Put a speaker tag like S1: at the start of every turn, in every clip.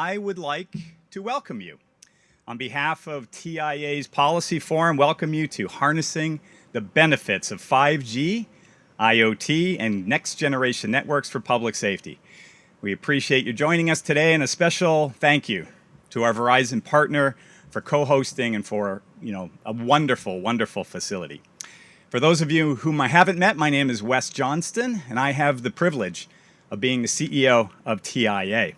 S1: I would like to welcome you. On behalf of TIA's Policy Forum, welcome you to Harnessing the Benefits of 5G, IoT, and Next Generation Networks for Public Safety. We appreciate you joining us today, and a special thank you to our Verizon partner for co-hosting and for a wonderful, wonderful facility. For those of you whom I haven't met, my name is Wes Johnston, and I have the privilege of being the CEO of TIA.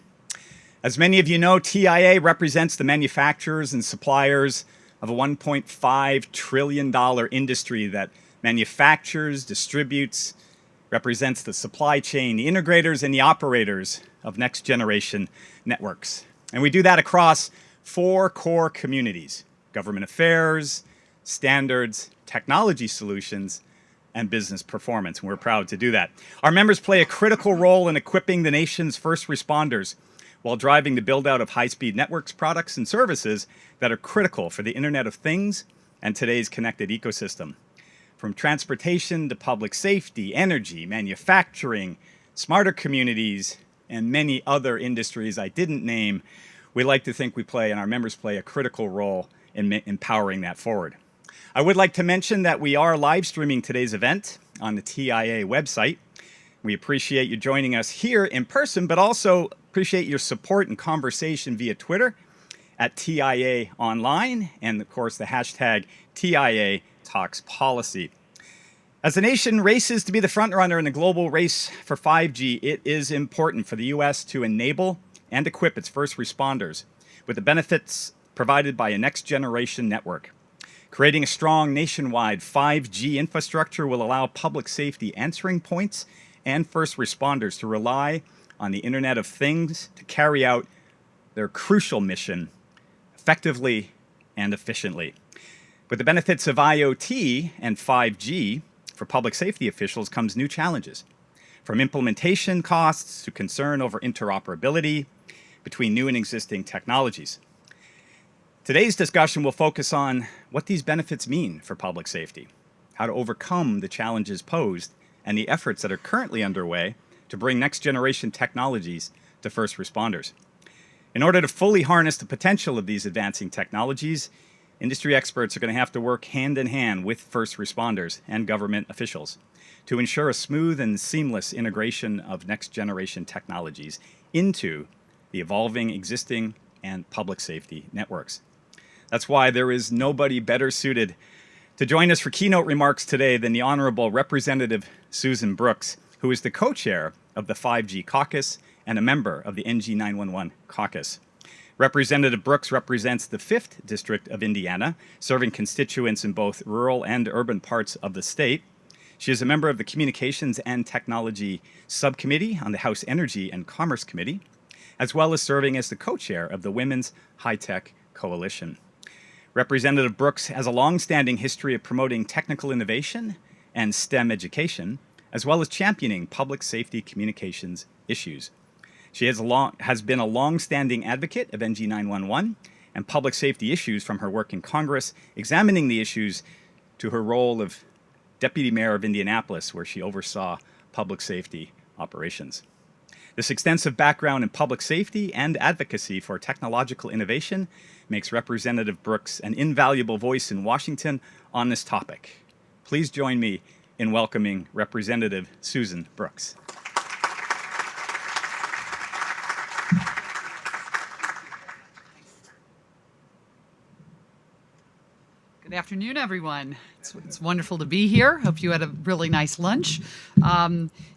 S1: As many of you know, TIA represents the manufacturers and suppliers of a $1.5 trillion industry that manufactures, distributes, represents the supply chain, the integrators, and the operators of next generation networks. And we do that across 4 core communities: government affairs, standards, technology solutions, and business performance. And we're proud to do that. Our members play a critical role in equipping the nation's first responders while driving the build-out of high-speed networks, products, and services that are critical for the Internet of Things and today's connected ecosystem. From transportation to public safety, energy, manufacturing, smarter communities, and many other industries I didn't name, we like to think we play, and our members play, a critical role in empowering that forward. I would like to mention that we are live streaming today's event on the TIA website. We appreciate you joining us here in person, but also appreciate your support and conversation via Twitter at TIA Online, and of course the hashtag TIA Talks Policy. As the nation races to be the front runner in the global race for 5G, it is important for the U.S. to enable and equip its first responders with the benefits provided by a next generation network. Creating a strong nationwide 5G infrastructure will allow public safety answering points and first responders to rely on the Internet of Things to carry out their crucial mission effectively and efficiently. With the benefits of IoT and 5G for public safety officials comes new challenges, from implementation costs to concern over interoperability between new and existing technologies. Today's discussion will focus on what these benefits mean for public safety, how to overcome the challenges posed, and the efforts that are currently underway to bring next-generation technologies to first responders. In order to fully harness the potential of these advancing technologies, industry experts are going to have to work hand in hand with first responders and government officials to ensure a smooth and seamless integration of next-generation technologies into the evolving existing and public safety networks. That's why there is nobody better suited to join us for keynote remarks today than the Honorable Representative Susan Brooks, who is the co-chair of the 5G Caucus and a member of the NG911 Caucus. Representative Brooks represents the 5th District of Indiana, serving constituents in both rural and urban parts of the state. She is a member of the Communications and Technology Subcommittee on the House Energy and Commerce Committee, as well as serving as the co-chair of the Women's High-Tech Coalition. Representative Brooks has a long-standing history of promoting technical innovation and STEM education, as well as championing public safety communications issues. She has been a long-standing advocate of NG911 and public safety issues from her work in Congress, examining the issues to her role of Deputy Mayor of Indianapolis, where she oversaw public safety operations. This extensive background in public safety and advocacy for technological innovation makes Representative Brooks an invaluable voice in Washington on this topic. Please join me in welcoming Representative Susan Brooks.
S2: Good afternoon, everyone. It's wonderful to be here. Hope you had a really nice lunch.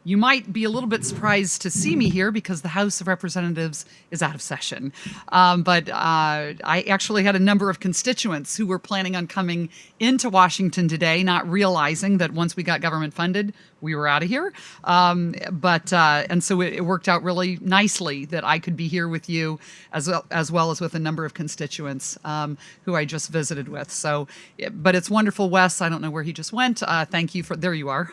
S2: You might be a little bit surprised to see me here because the House of Representatives is out of session. But I actually had a number of constituents who were planning on coming into Washington today, not realizing that once we got government funded, we were out of here. And so it worked out really nicely that I could be here with you as well as with a number of constituents who I just visited with. So, but it's wonderful, Wes. I don't know where he just went. Thank you for, there you are.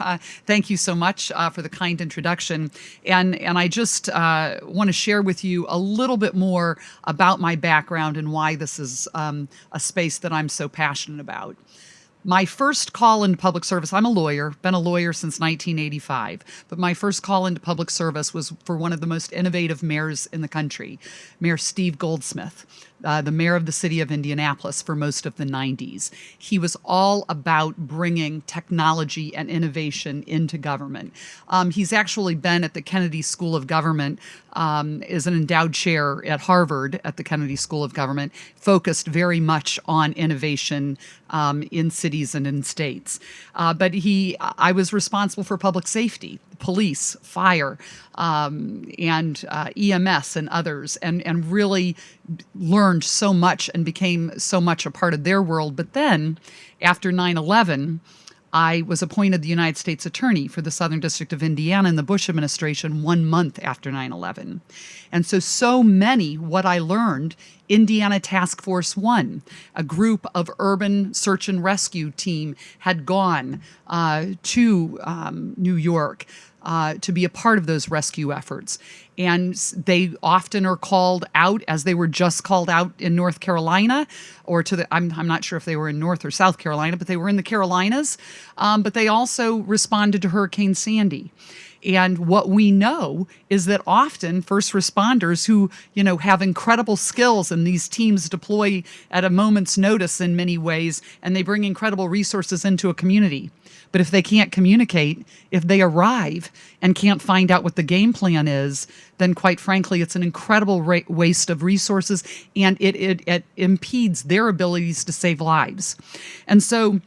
S2: Thank you so much for the kind introduction. And I just want to share with you a little bit more about my background and why this is a space that I'm so passionate about. My first call into public service, I'm a lawyer, been a lawyer since 1985, but my first call into public service was for one of the most innovative mayors in the country, Mayor Steve Goldsmith, the mayor of the city of Indianapolis for most of the 90s. He was all about bringing technology and innovation into government. He's actually been at the Kennedy School of Government, is an endowed chair at Harvard at the Kennedy School of Government, focused very much on innovation in cities and in states. But I was responsible for public safety, police, fire, and EMS and others, and really learned so much and became so much a part of their world. But then, after 9/11, I was appointed the United States Attorney for the Southern District of Indiana in the Bush administration 1 month after 9/11. And so many, what I learned, Indiana Task Force One, a group of urban search and rescue team, had gone to New York to be a part of those rescue efforts. And they often are called out, as they were just called out in North Carolina, or I'm not sure if they were in North or South Carolina, but they were in the Carolinas. But they also responded to Hurricane Sandy. And what we know is that often first responders who, have incredible skills, and these teams deploy at a moment's notice in many ways, and they bring incredible resources into a community. But if they can't communicate, if they arrive and can't find out what the game plan is, then quite frankly, it's an incredible waste of resources, and it impedes their abilities to save lives. And so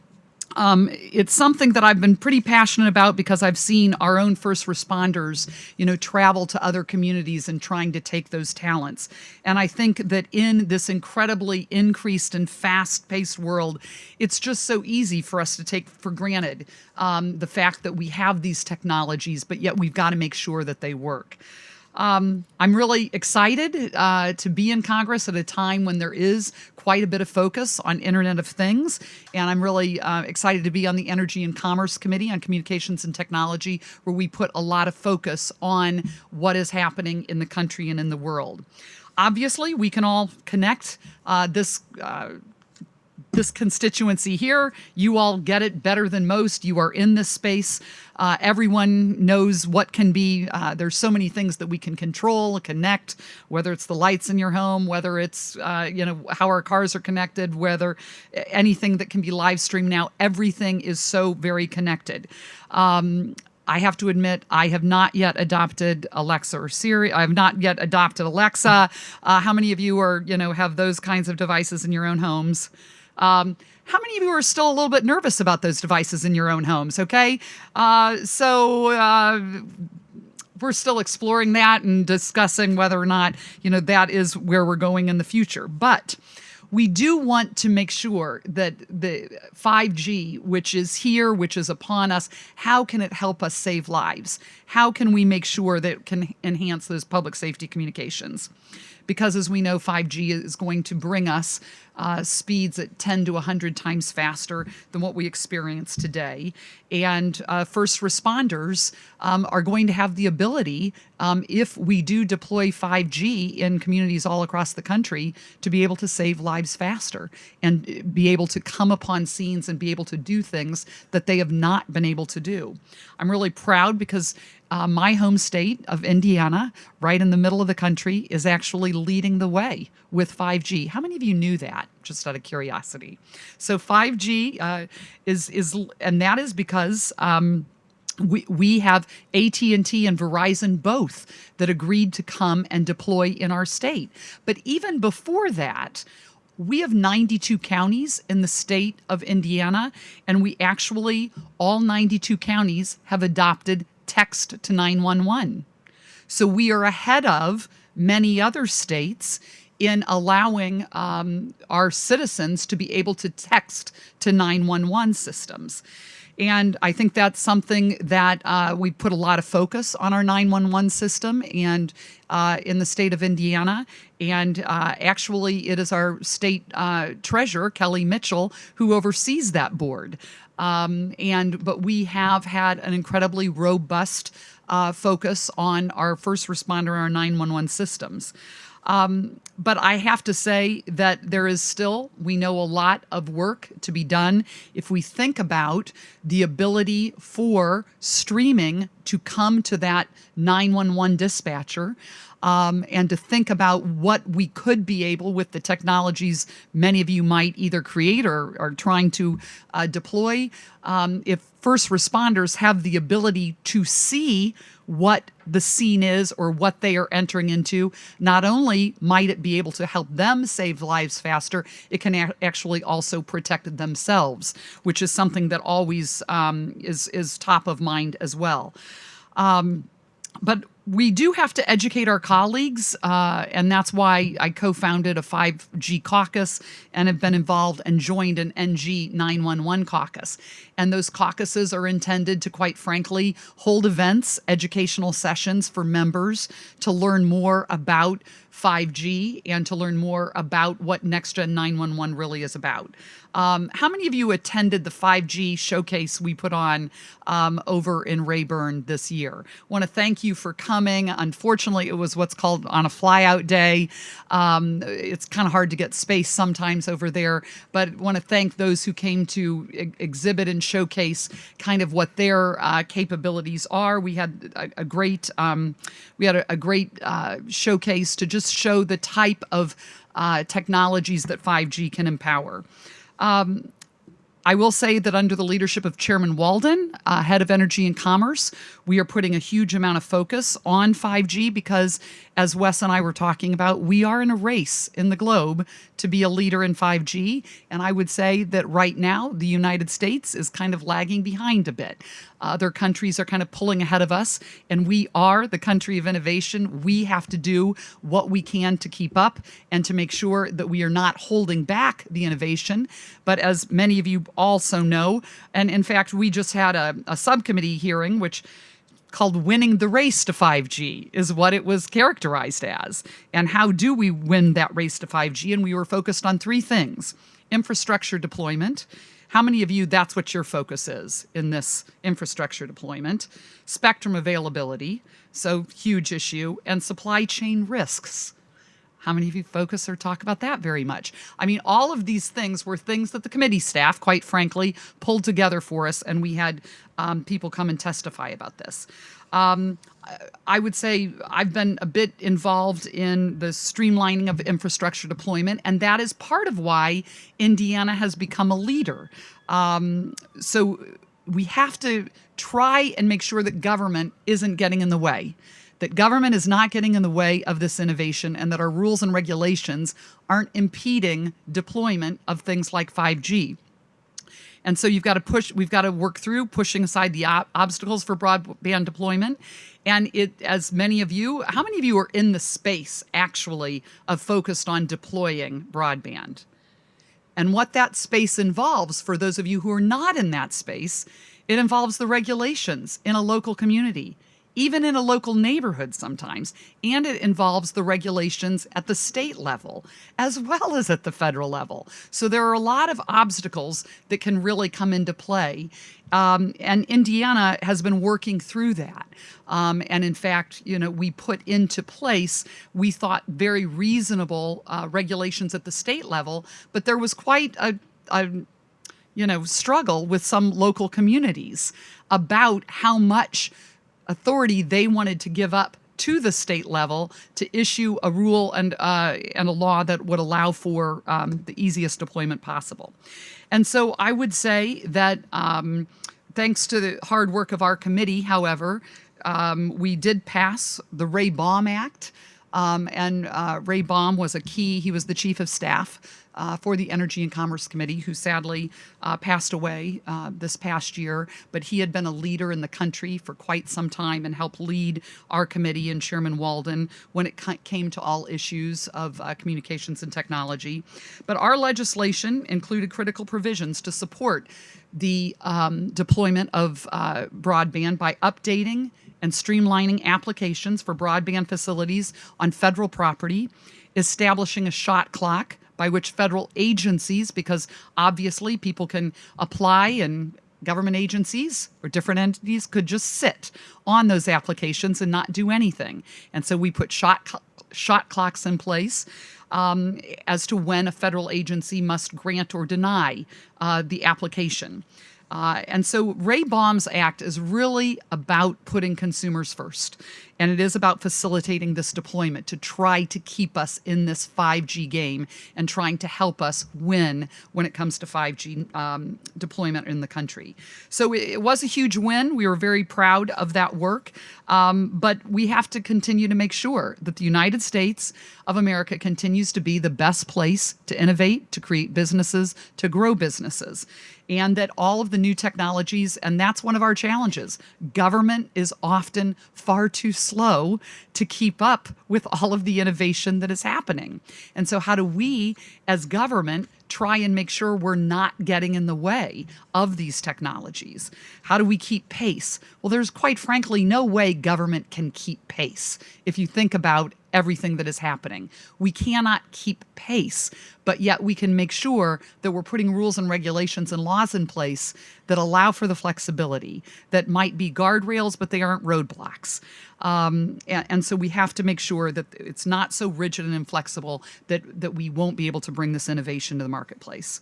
S2: it's something that I've been pretty passionate about because I've seen our own first responders, travel to other communities and trying to take those talents. And I think that in this incredibly increased and fast-paced world, it's just so easy for us to take for granted the fact that we have these technologies, but yet we've got to make sure that they work. I'm really excited to be in Congress at a time when there is quite a bit of focus on Internet of Things. And I'm really excited to be on the Energy and Commerce Committee on Communications and Technology, where we put a lot of focus on what is happening in the country and in the world. Obviously, we can all connect this constituency here. You all get it better than most. You are in this space. Everyone knows what can be. There's so many things that we can control, connect, whether it's the lights in your home, whether it's how our cars are connected, whether anything that can be live streamed now. Everything is so very connected. I have to admit, I have not yet adopted Alexa or Siri. I have not yet adopted Alexa. How many of you have those kinds of devices in your own homes? How many of you are still a little bit nervous about those devices in your own homes? Okay. So we're still exploring that and discussing whether or not, that is where we're going in the future. But we do want to make sure that the 5G, which is here, which is upon us, how can it help us save lives? How can we make sure that it can enhance those public safety communications? Because as we know, 5G is going to bring us speeds at 10 to 100 times faster than what we experience today. And first responders are going to have the ability, if we do deploy 5G in communities all across the country, to be able to save lives faster and be able to come upon scenes and be able to do things that they have not been able to do. I'm really proud because my home state of Indiana, right in the middle of the country, is actually leading the way with 5G. How many of you knew that, just out of curiosity? So 5G is and that is because we have AT&T and Verizon both that agreed to come and deploy in our state. But even before that, we have 92 counties in the state of Indiana, and we actually, all 92 counties have adopted text to 911. So we are ahead of many other states in allowing our citizens to be able to text to 911 systems. And I think that's something that we put a lot of focus on our 911 system and in the state of Indiana. And actually, it is our state treasurer, Kelly Mitchell, who oversees that board. But we have had an incredibly robust focus on our first responder, our 911 systems. But I have to say that there is still, we know, a lot of work to be done if we think about the ability for streaming to come to that 911 dispatcher. And to think about what we could be able with the technologies many of you might either create or are trying to deploy. If first responders have the ability to see what the scene is or what they are entering into, not only might it be able to help them save lives faster, it can actually also protect themselves, which is something that always is top of mind as well. But we do have to educate our colleagues, and that's why I co-founded a 5G caucus and have been involved and joined an NG 911 caucus. And those caucuses are intended to, quite frankly, hold events, educational sessions for members to learn more about 5G and to learn more about what Next Gen 911 really is about. How many of you attended the 5G showcase we put on over in Rayburn this year? I want to thank you for coming. Unfortunately, it was what's called on a flyout day. It's kind of hard to get space sometimes over there, but I want to thank those who came to exhibit and showcase kind of what their capabilities are. We had a great showcase to just show the type of technologies that 5G can empower. I will say that under the leadership of Chairman Walden, head of Energy and Commerce, we are putting a huge amount of focus on 5G because, as Wes and I were talking about, we are in a race in the globe to be a leader in 5G. And I would say that right now, the United States is kind of lagging behind a bit. Other countries are kind of pulling ahead of us, and we are the country of innovation. We have to do what we can to keep up and to make sure that we are not holding back the innovation. But as many of you also know, and in fact, we just had a subcommittee hearing, which called Winning the Race to 5G is what it was characterized as. And how do we win that race to 5G? And we were focused on three things: infrastructure deployment. How many of you, that's what your focus is in this infrastructure deployment? Spectrum availability, so huge issue, and supply chain risks. How many of you focus or talk about that very much? I mean, all of these things were things that the committee staff, quite frankly, pulled together for us, and we had people come and testify about this. I would say I've been a bit involved in the streamlining of infrastructure deployment, and that is part of why Indiana has become a leader. So we have to try and make sure that government isn't getting in the way, that government is not getting in the way of this innovation, and that our rules and regulations aren't impeding deployment of things like 5G. And so we've got to work through pushing aside the obstacles for broadband deployment. And as many of you, how many of you are in the space actually of focused on deploying broadband? And what that space involves, for those of you who are not in that space, it involves the regulations in a local community, even in a local neighborhood sometimes, and it involves the regulations at the state level as well as at the federal level. So there are a lot of obstacles that can really come into play, and Indiana has been working through that. And in fact, we put into place, we thought, very reasonable regulations at the state level, but there was quite a struggle with some local communities about how much authority they wanted to give up to the state level to issue a rule and a law that would allow for the easiest deployment possible. And so I would say that thanks to the hard work of our committee, however, we did pass the Ray Baum Act. And Ray Baum was he was the chief of staff for the Energy and Commerce Committee, who sadly passed away this past year. But he had been a leader in the country for quite some time and helped lead our committee and Chairman Walden when it came to all issues of communications and technology. But our legislation included critical provisions to support the deployment of broadband by updating and streamlining applications for broadband facilities on federal property, establishing a shot clock by which federal agencies, because obviously people can apply and government agencies or different entities could just sit on those applications and not do anything. And so we put shot shot clocks in place as to when a federal agency must grant or deny the application. And so Ray Baum's Act is really about putting consumers first. And it is about facilitating this deployment to try to keep us in this 5G game and trying to help us win when it comes to 5G deployment in the country. So it was a huge win. We were very proud of that work. But we have to continue to make sure that the United States of America continues to be the best place to innovate, to create businesses, to grow businesses. And that all of the new technologies, and that's one of our challenges. Government is often far too slow to keep up with all of the innovation that is happening. And so how do we, as government, try and make sure we're not getting in the way of these technologies? How do we keep pace? Well, there's quite frankly no way government can keep pace if you think about everything that is happening. We cannot keep pace, but yet we can make sure that we're putting rules and regulations and laws in place that allow for the flexibility, that might be guardrails, but they aren't roadblocks. And so we have to make sure that it's not so rigid and inflexible that we won't be able to bring this innovation to the marketplace.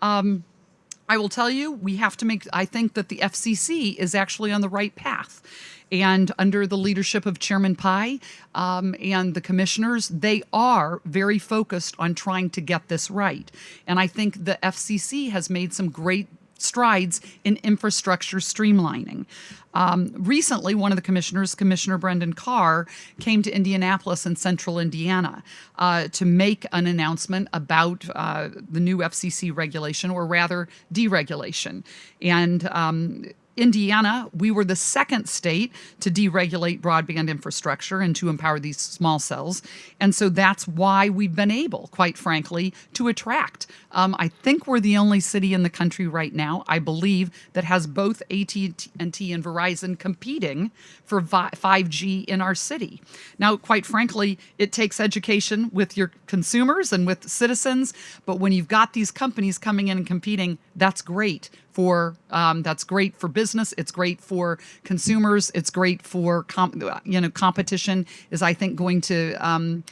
S2: I will tell you, I think that the FCC is actually on the right path. And under the leadership of Chairman Pai and the commissioners, they are very focused on trying to get this right. And I think the FCC has made some great strides in infrastructure streamlining. Recently, one of the commissioners, Commissioner Brendan Carr, came to Indianapolis in central Indiana to make an announcement about the new FCC regulation, or rather deregulation. And Indiana, we were the second state to deregulate broadband infrastructure and to empower these small cells. And so that's why we've been able, quite frankly, to attract. I think we're the only city in the country right now, I believe, that has both AT&T and Verizon competing for 5G in our city. Now, quite frankly, it takes education with your consumers and with citizens, but when you've got these companies coming in and competing, that's great. That's great for business. It's great for consumers. It's great for competition. Is, I think, going to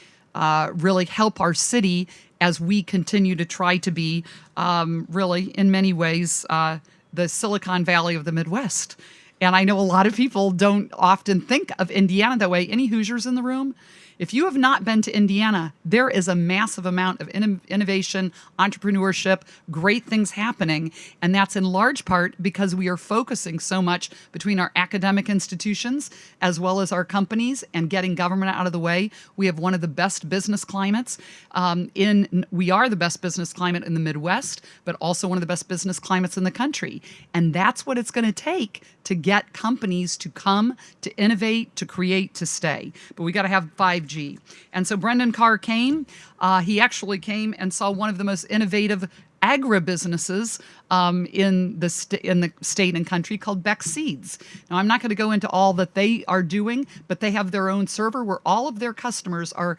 S2: really help our city as we continue to try to be really, in many ways, the Silicon Valley of the Midwest. And I know a lot of people don't often think of Indiana that way. Any Hoosiers in the room? If you have not been to Indiana, there is a massive amount of innovation, entrepreneurship, great things happening. And that's in large part because we are focusing so much between our academic institutions as well as our companies and getting government out of the way. We have one of the best business climates we are the best business climate in the Midwest, but also one of the best business climates in the country. And that's what it's going to take to get companies to come, to innovate, to create, to stay. But we got to have 5G. And so Brendan Carr came. He actually came and saw one of the most innovative agribusinesses in the state and country called Beck Seeds. Now, I'm not going to go into all that they are doing, but they have their own server where all of their customers are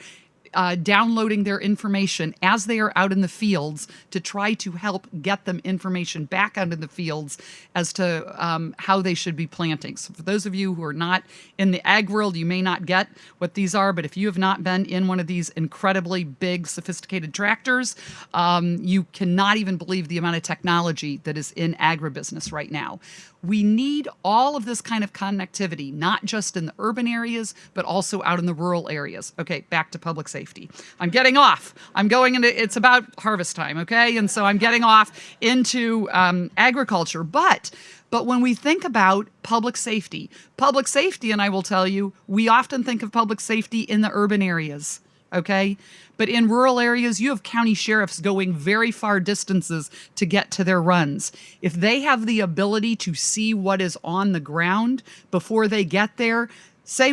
S2: downloading their information as they are out in the fields to try to help get them information back out in the fields as to how they should be planting. So for those of you who are not in the ag world, you may not get what these are, but if you have not been in one of these incredibly big, sophisticated tractors, you cannot even believe the amount of technology that is in agribusiness right now. We need all of this kind of connectivity, not just in the urban areas, but also out in the rural areas. Okay, back to public safety. I'm getting off. I'm going into, it's about harvest time, okay? And so I'm getting off into agriculture. But when we think about public safety, and I will tell you, we often think of public safety in the urban areas. Okay? But in rural areas, you have county sheriffs going very far distances to get to their runs. If they have the ability to see what is on the ground before they get there, say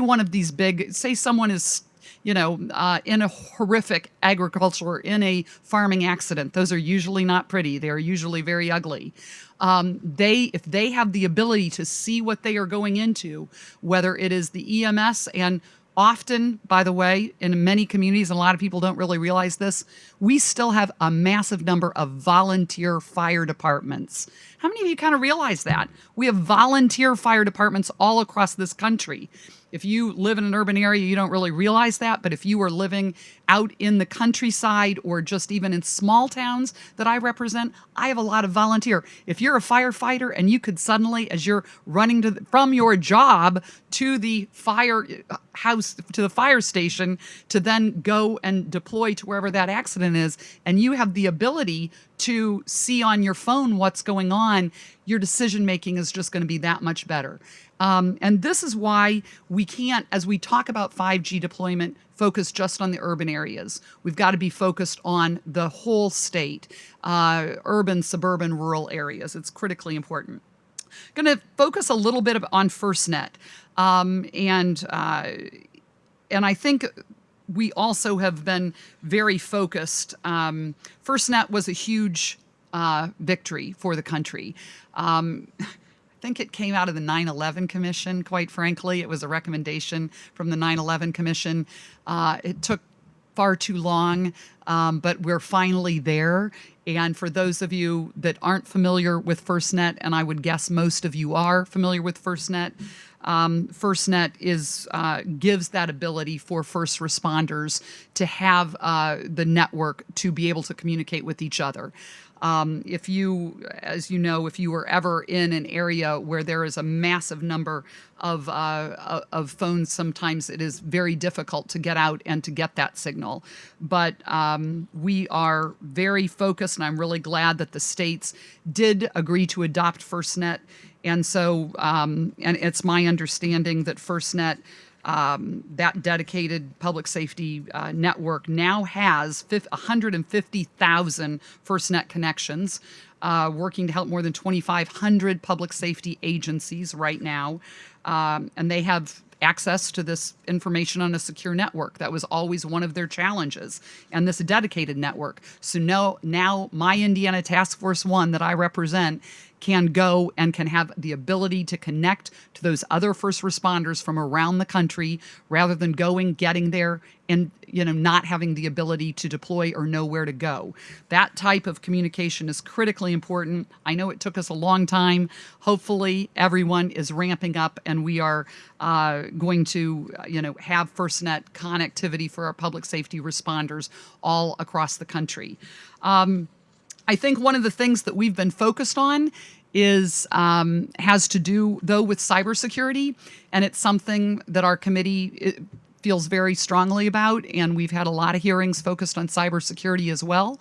S2: someone is, in a horrific agriculture or in a farming accident. Those are usually not pretty. They are usually very ugly. If they have the ability to see what they are going into, whether it is the EMS, and often, by the way, in many communities, and a lot of people don't really realize this, we still have a massive number of volunteer fire departments. How many of you kind of realize that? We have volunteer fire departments all across this country. if you live in an urban area, you don't really realize that. But if you are living out in the countryside or just even in small towns that I represent, I have a lot of volunteer. If you're a firefighter and you could suddenly, as you're running from your job to the firehouse, to the fire station, to then go and deploy to wherever that accident is, and you have the ability to see on your phone what's going on, your decision making is just going to be that much better. And this is why we can't, as we talk about 5G deployment, focus just on the urban areas. We've got to be focused on the whole state, urban, suburban, rural areas. It's critically important. Going to focus a little bit on FirstNet, and I think we also have been very focused. FirstNet was a huge victory for the country. I think it came out of the 9/11 Commission, quite frankly. It was a recommendation from the 9/11 Commission. It took far too long, but we're finally there. And for those of you that aren't familiar with FirstNet, and I would guess most of you are familiar with FirstNet, FirstNet gives that ability for first responders to have the network to be able to communicate with each other. If you, as you know, if you were ever in an area where there is a massive number of phones, sometimes it is very difficult to get out and to get that signal. But we are very focused, and I'm really glad that the states did agree to adopt FirstNet. And so, and it's my understanding that FirstNet, that dedicated public safety network, now has 150,000 FirstNet connections, working to help more than 2,500 public safety agencies right now. And they have access to this information on a secure network. That was always one of their challenges, and this dedicated network. So now my Indiana Task Force 1 that I represent can go and can have the ability to connect to those other first responders from around the country, rather than getting there and not having the ability to deploy or know where to go. That type of communication is critically important. I know it took us a long time. Hopefully everyone is ramping up, and we are going to have FirstNet connectivity for our public safety responders all across the country. I think one of the things that we've been focused on has to do, though, with cybersecurity, and it's something that our committee feels very strongly about, and we've had a lot of hearings focused on cybersecurity as well,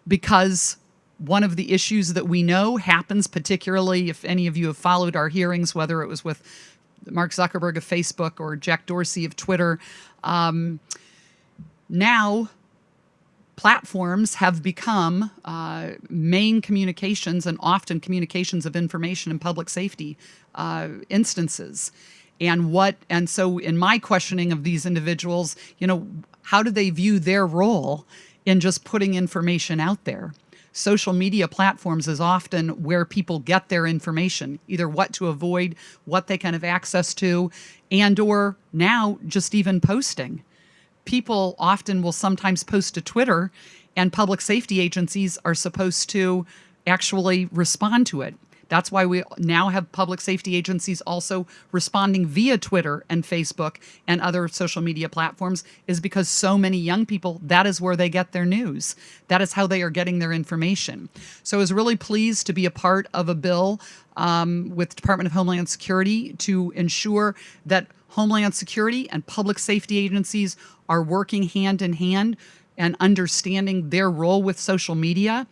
S2: because one of the issues that we know happens, particularly if any of you have followed our hearings, whether it was with Mark Zuckerberg of Facebook or Jack Dorsey of Twitter, now platforms have become main communications and often communications of information in public safety instances. And so in my questioning of these individuals, how do they view their role in just putting information out there? Social media platforms is often where people get their information, either what to avoid, what they can have access to, and or now just even posting. People often will sometimes post to Twitter, and public safety agencies are supposed to actually respond to it. That's why we now have public safety agencies also responding via Twitter and Facebook and other social media platforms, is because so many young people, that is where they get their news. That is how they are getting their information. So I was really pleased to be a part of a bill with Department of Homeland Security to ensure that Homeland Security and public safety agencies are working hand in hand and understanding their role with social media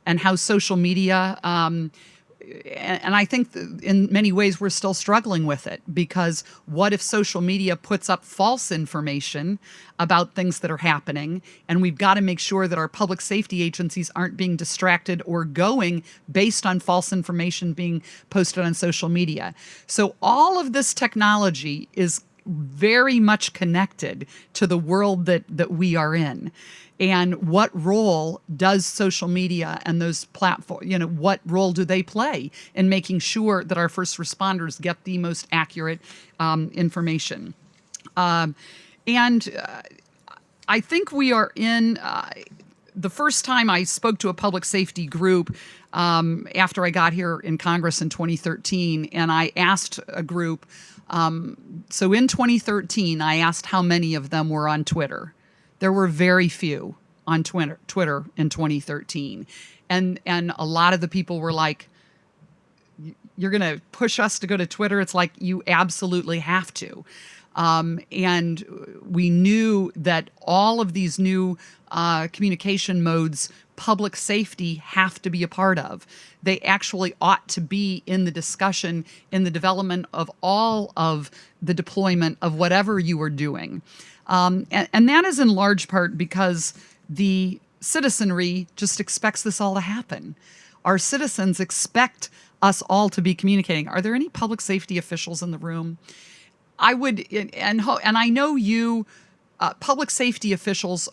S2: and how social media, and I think in many ways we're still struggling with it, because what if social media puts up false information about things that are happening, and we've got to make sure that our public safety agencies aren't being distracted or going based on false information being posted on social media. So all of this technology is very much connected to the world that we are in. And what role does social media and those platforms, what role do they play in making sure that our first responders get the most accurate information? And I think we are in, the first time I spoke to a public safety group after I got here in Congress in 2013, and I asked a group, So in 2013, I asked how many of them were on Twitter. There were very few on Twitter in 2013. And a lot of the people were like, you're going to push us to go to Twitter? It's like, you absolutely have to. And we knew that all of these new communication modes, public safety have to be a part of. They actually ought to be in the discussion, in the development of all of the deployment of whatever you are doing. And that is in large part because the citizenry just expects this all to happen. Our citizens expect us all to be communicating. Are there any public safety officials in the room? I would, and I know you, public safety officials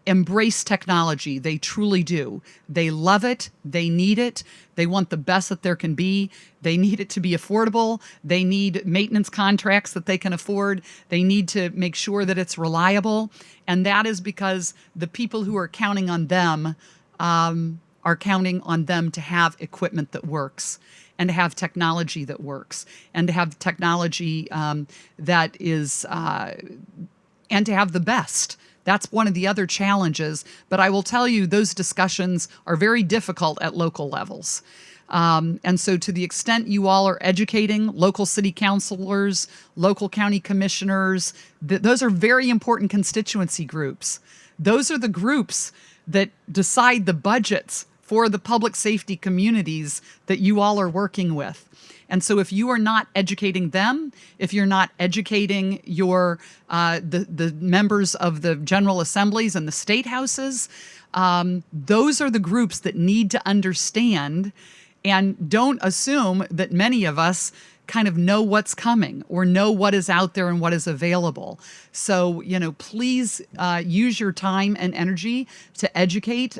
S2: embrace technology. They truly do. They love it. They need it. They want the best that there can be. They need it to be affordable. They need maintenance contracts that they can afford. They need to make sure that it's reliable. And that is because the people who are counting on them are counting on them to have equipment that works, and to have technology that works, and to have technology that is, and to have the best. That's one of the other challenges. But I will tell you, those discussions are very difficult at local levels. And so to the extent you all are educating local city councilors, local county commissioners, those are very important constituency groups. Those are the groups that decide the budgets for the public safety communities that you all are working with. And so if you are not educating them, if you're not educating your the members of the general assemblies and the state houses, those are the groups that need to understand, and don't assume that many of us kind of know what's coming or know what is out there and what is available. So, please use your time and energy to educate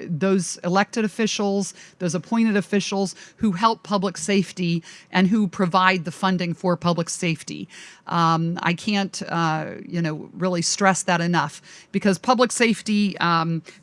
S2: those elected officials, those appointed officials who help public safety and who provide the funding for public safety. I can't, really stress that enough, because public safety,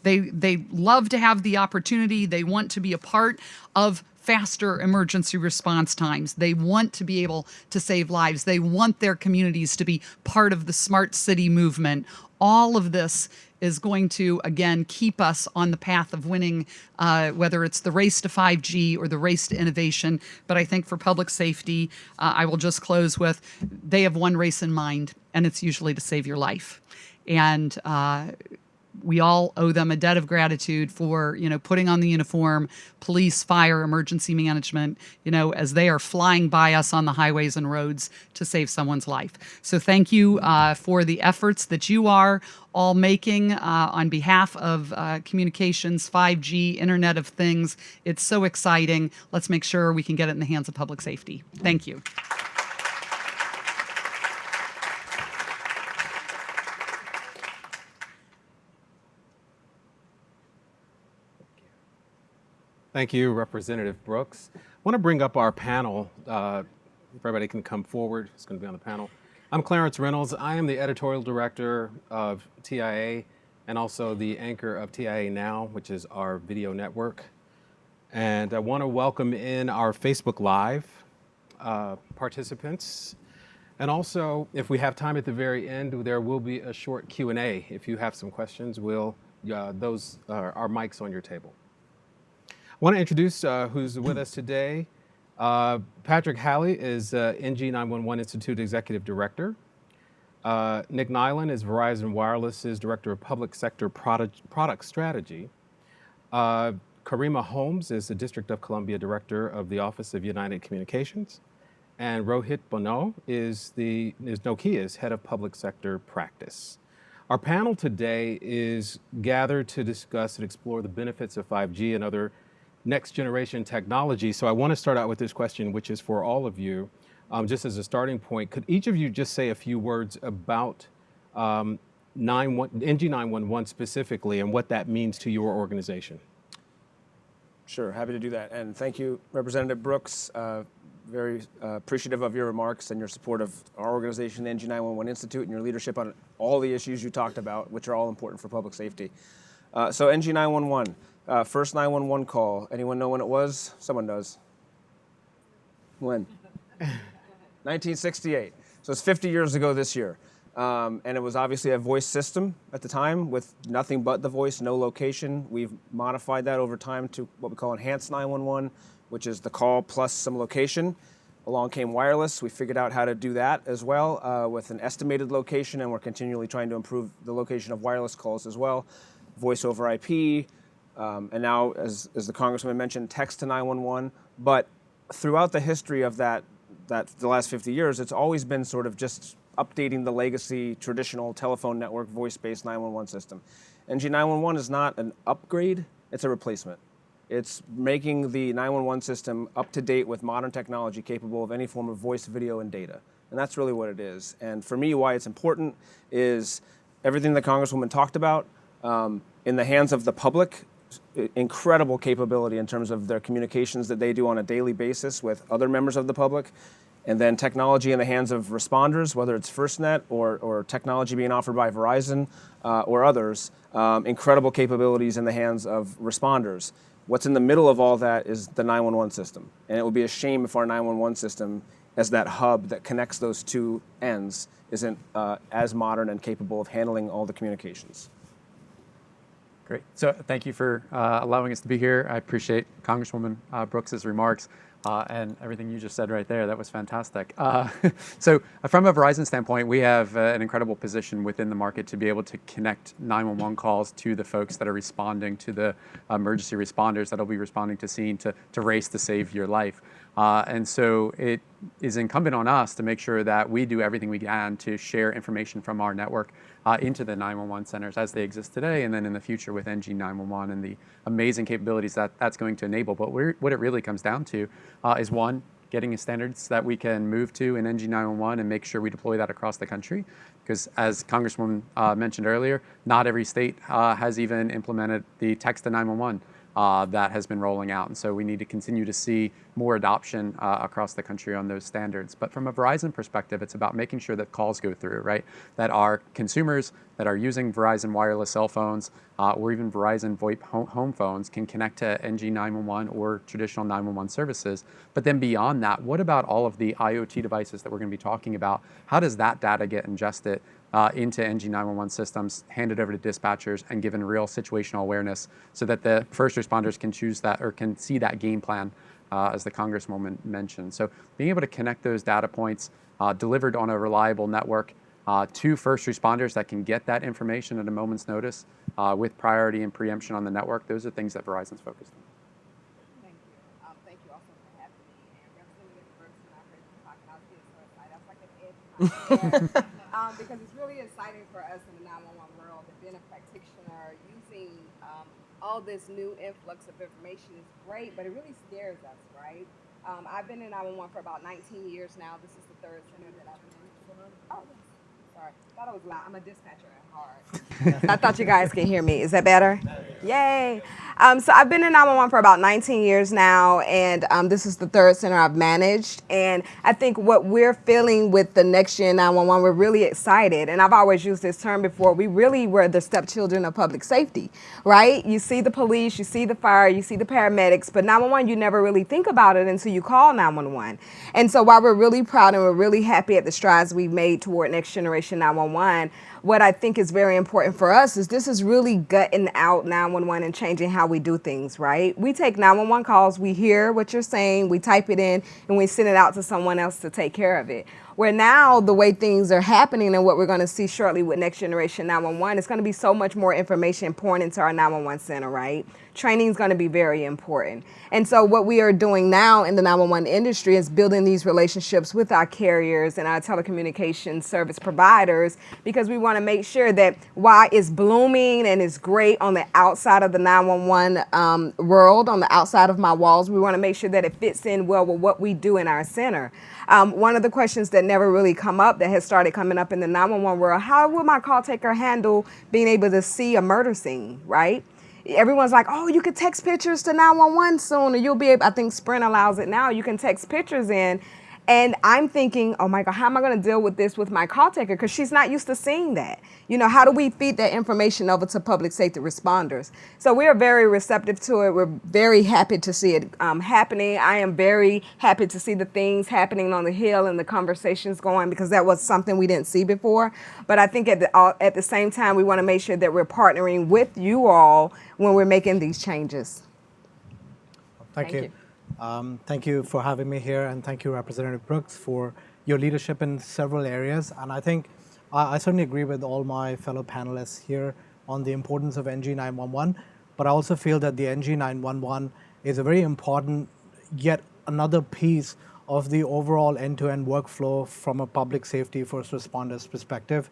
S2: they love to have the opportunity. They want to be a part of faster emergency response times. They want to be able to save lives. They want their communities to be part of the smart city movement. All of this is going to, again, keep us on the path of winning, whether it's the race to 5G or the race to innovation. But I think for public safety, I will just close with, they have one race in mind, and it's usually to save your life. And we all owe them a debt of gratitude for, putting on the uniform, police, fire, emergency management, as they are flying by us on the highways and roads to save someone's life. So thank you for the efforts that you are all making on behalf of communications, 5G, Internet of Things. It's so exciting. Let's make sure we can get it in the hands of public safety. Thank you.
S3: Thank you, Representative Brooks. I want to bring up our panel. If everybody can come forward, it's going to be on the panel. I'm Clarence Reynolds. I am the editorial director of TIA and also the anchor of TIA Now, which is our video network. And I want to welcome in our Facebook Live participants. And also, if we have time at the very end, there will be a short Q&A. If you have some questions, those are our mics on your table. I want to introduce who's with us today. Patrick Halley is NG 911 Institute Executive Director. Nick Nyland is Verizon Wireless's Director of Public Sector Product Strategy. Karima Holmes is the District of Columbia Director of the Office of United Communications. And Rohit Bono is Nokia's Head of Public Sector Practice. Our panel today is gathered to discuss and explore the benefits of 5G and other next generation technology. So I want to start out with this question, which is for all of you, just as a starting point. Could each of you just say a few words about NG 911 specifically and what that means to your organization?
S4: Sure, happy to do that. And thank you, Representative Brooks. Very appreciative of your remarks and your support of our organization, the NG 911 Institute, and your leadership on all the issues you talked about, which are all important for public safety. So NG 911. First 911 call. Anyone know when it was? Someone does. When? 1968. So it's 50 years ago this year. And it was obviously a voice system at the time with nothing but the voice, no location. We've modified that over time to what we call enhanced 911, which is the call plus some location. Along came wireless. We figured out how to do that as well with an estimated location, and we're continually trying to improve the location of wireless calls as well. Voice over IP, and now, as the Congressman mentioned, text to 911. But throughout the history of the last 50 years, it's always been sort of just updating the legacy traditional telephone network voice-based 911 system. NG911 is not an upgrade, it's a replacement. It's making the 911 system up to date with modern technology capable of any form of voice, video, and data. And that's really what it is. And for me, why it's important is everything the Congresswoman talked about in the hands of the public, incredible capability in terms of their communications that they do on a daily basis with other members of the public. And then technology in the hands of responders, whether it's FirstNet or technology being offered by Verizon or others, incredible capabilities in the hands of responders. What's in the middle of all that is the 911 system. And it would be a shame if our 911 system, as that hub that connects those two ends, isn't as modern and capable of handling all the communications.
S5: Great. So thank you for allowing us to be here. I appreciate Congresswoman Brooks's remarks. And everything you just said right there, that was fantastic. So from a Verizon standpoint, we have an incredible position within the market to be able to connect 911 calls to the folks that are responding, to the emergency responders that will be responding to scene to race to save your life. And so it is incumbent on us to make sure that we do everything we can to share information from our network into the 911 centers as they exist today, and then in the future with NG911 and the amazing capabilities that that's going to enable. But what it really comes down to is, one, getting standards that we can move to in NG911 and make sure we deploy that across the country. Because as Congresswoman mentioned earlier, not every state has even implemented the text to 911 that has been rolling out. And so we need to continue to see more adoption across the country on those standards. But from a Verizon perspective, it's about making sure that calls go through, right? That our consumers that are using Verizon wireless cell phones or even Verizon VoIP home phones can connect to NG911 or traditional 911 services. But then beyond that, what about all of the IoT devices that we're going to be talking about? How does that data get ingested into NG911 systems, handed over to dispatchers, and given real situational awareness so that the first responders can choose that or can see that game plan as the Congresswoman mentioned. So being able to connect those data points delivered on a reliable network to first responders that can get that information at a moment's notice with priority and preemption on the network, those are things that Verizon's focused on.
S6: Thank you. Thank you also for having me. And Representative Brooks, when I heard you talking, I was getting so excited. I was like an edge to my hair. Because it's really exciting for us in the 911 world that being a practitioner, using all this new influx of information is great, but it really scares us, right? I've been in 911 for about 19 years now. This is the third center that I've been in. Oh, sorry. I thought I was loud. I'm a dispatcher at heart. I thought you guys can hear me. Is that better? Yay. So I've been in 911 for about 19 years now, and this is the third center I've managed. And I think what we're feeling with the next gen 911, we're really excited. And I've always used this term before. We really were the stepchildren of public safety, right? You see the police, you see the fire, you see the paramedics, but 911, you never really think about it until you call 911. And so while we're really proud and we're really happy at the strides we've made toward next generation 911, what I think is very important for us is this is really gutting out 911 and changing how we do things, right? We take 911 calls, we hear what you're saying, we type it in, and we send it out to someone else to take care of it. Where now the way things are happening and what we're going to see shortly with next generation 911, it's going to be so much more information pouring into our 911 center, right? Training is going to be very important. And so what we are doing now in the 911 industry is building these relationships with our carriers and our telecommunication service providers, because we want to make sure that while it's blooming and it's great on the outside of the 911 world, on the outside of my walls, we want to make sure that it fits in well with what we do in our center. One of the questions that never really come up that has started coming up in the 911 world, how will my call taker handle being able to see a murder scene, right? Everyone's like, oh, you could text pictures to 911 soon, or you'll be able, I think Sprint allows it now, you can text pictures in. And I'm thinking, oh my God, how am I going to deal with this with my call taker? Because she's not used to seeing that. You know, how do we feed that information over to public safety responders? So we are very receptive to it. We're very happy to see it happening. I am very happy to see the things happening on the Hill and the conversations going, because that was something we didn't see before. But I think at the same time, we want to make sure that we're partnering with you all when we're making these changes.
S7: Thank you. Thank you for having me here, and thank you, Representative Brooks, for your leadership in several areas. And I think I certainly agree with all my fellow panelists here on the importance of NG911, but I also feel that the NG911 is a very important, yet another piece of the overall end-to-end workflow from a public safety first responders perspective.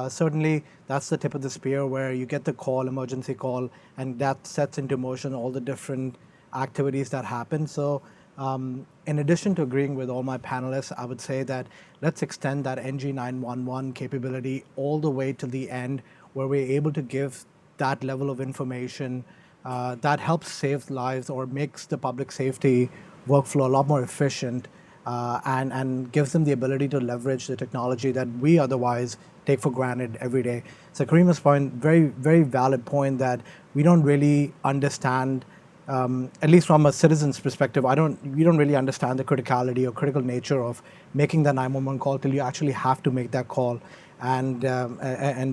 S7: Certainly, that's the tip of the spear where you get the call, emergency call, and that sets into motion all the different activities that happen. So in addition to agreeing with all my panelists, I would say that let's extend that NG911 capability all the way to the end, where we're able to give that level of information that helps save lives or makes the public safety workflow a lot more efficient, and gives them the ability to leverage the technology that we otherwise take for granted every day. So Karima's point, very, very valid point, that we don't really understand, at least from a citizen's perspective, we don't really understand the criticality or critical nature of making the 911 call till you actually have to make that call. And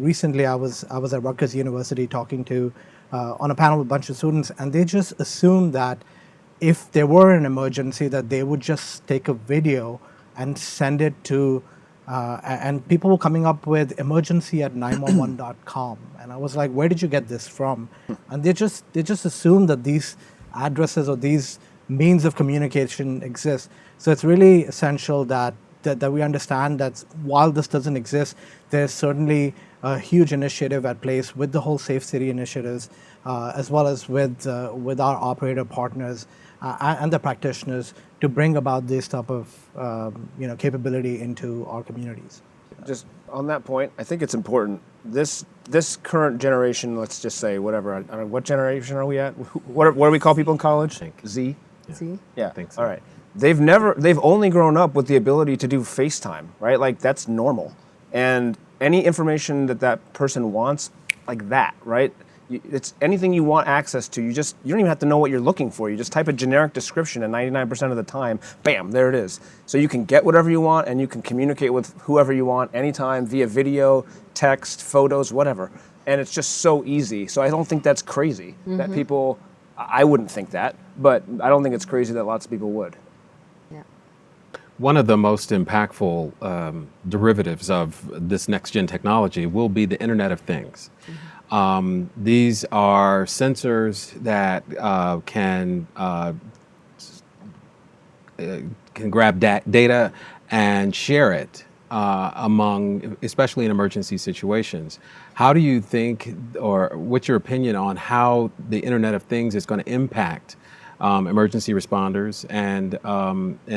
S7: recently I was at Rutgers University talking to on a panel with a bunch of students, and they just assumed that if there were an emergency, that they would just take a video and send it to, and people were coming up with emergency@911.com. And I was like, where did you get this from? And they just assume that these addresses or these means of communication exist. So it's really essential that we understand that while this doesn't exist, there's certainly a huge initiative at place with the whole Safe City initiatives, as well as with our operator partners and the practitioners to bring about this type of capability into our communities.
S4: Just on that point, I think it's important. This current generation, let's just say whatever. I don't know, what generation are we at? What do we call people in college? Z.
S6: See?
S4: Yeah.
S3: I think so.
S4: All right. They've only grown up with the ability to do FaceTime, right? Like that's normal. And any information that person wants, like that, right? It's anything you want access to. You don't even have to know what you're looking for. You just type a generic description, and 99% of the time, bam, there it is. So you can get whatever you want, and you can communicate with whoever you want anytime via video, text, photos, whatever. And it's just so easy. So I don't think that's crazy that people. I wouldn't think that, but I don't think it's crazy that lots of people would.
S6: Yeah.
S3: One of the most impactful derivatives of this next-gen technology will be the Internet of Things. These are sensors that can grab data and share it among, especially in emergency situations. How do you think, or what's your opinion on how the Internet of Things is going to impact emergency responders, and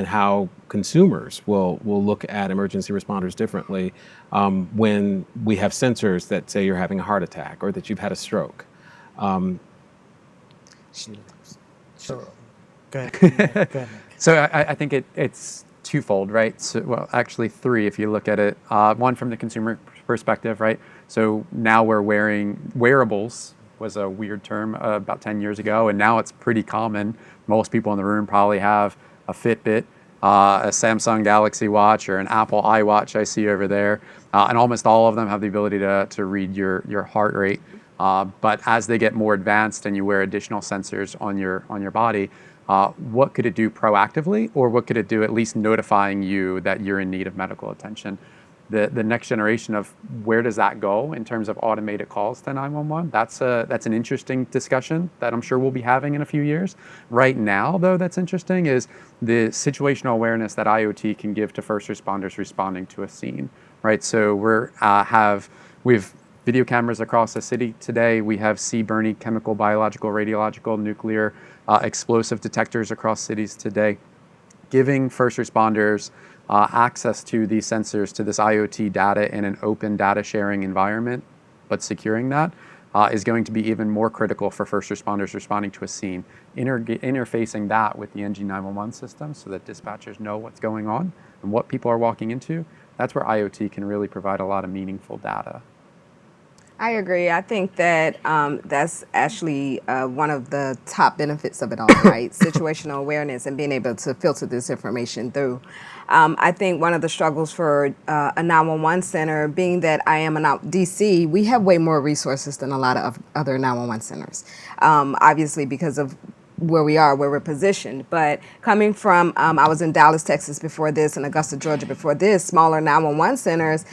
S3: how consumers will look at emergency responders differently when we have sensors that say you're having a heart attack or that you've had a stroke?
S7: So, go ahead.
S5: So I think it's twofold, right? So, well, actually three if you look at it. One from the consumer perspective, right? So now we're wearing wearables, was a weird term about 10 years ago, and now it's pretty common. Most people in the room probably have a Fitbit, a Samsung Galaxy Watch, or an Apple iWatch I see over there, and almost all of them have the ability to read your heart rate. But as they get more advanced and you wear additional sensors on your body, what could it do proactively, or what could it do at least notifying you that you're in need of medical attention? The next generation of where does that go in terms of automated calls to 911? That's an interesting discussion that I'm sure we'll be having in a few years. Right now, though, that's interesting is the situational awareness that IoT can give to first responders responding to a scene. Right, so we have video cameras across the city today. We have CBRNE, chemical, biological, radiological, nuclear, explosive detectors across cities today, giving first responders access to these sensors, to this IoT data in an open data sharing environment, but securing that, is going to be even more critical for first responders responding to a scene. Interfacing that with the NG911 system so that dispatchers know what's going on and what people are walking into, that's where IoT can really provide a lot of meaningful data.
S6: I agree. I think that that's actually one of the top benefits of it all, right? Situational awareness and being able to filter this information through. I think one of the struggles for a 911 center, being that I am in DC, we have way more resources than a lot of other 911 centers, obviously because of where we are, where we're positioned. But coming from, I was in Dallas, Texas before this, and Augusta, Georgia before this, smaller 911 centers,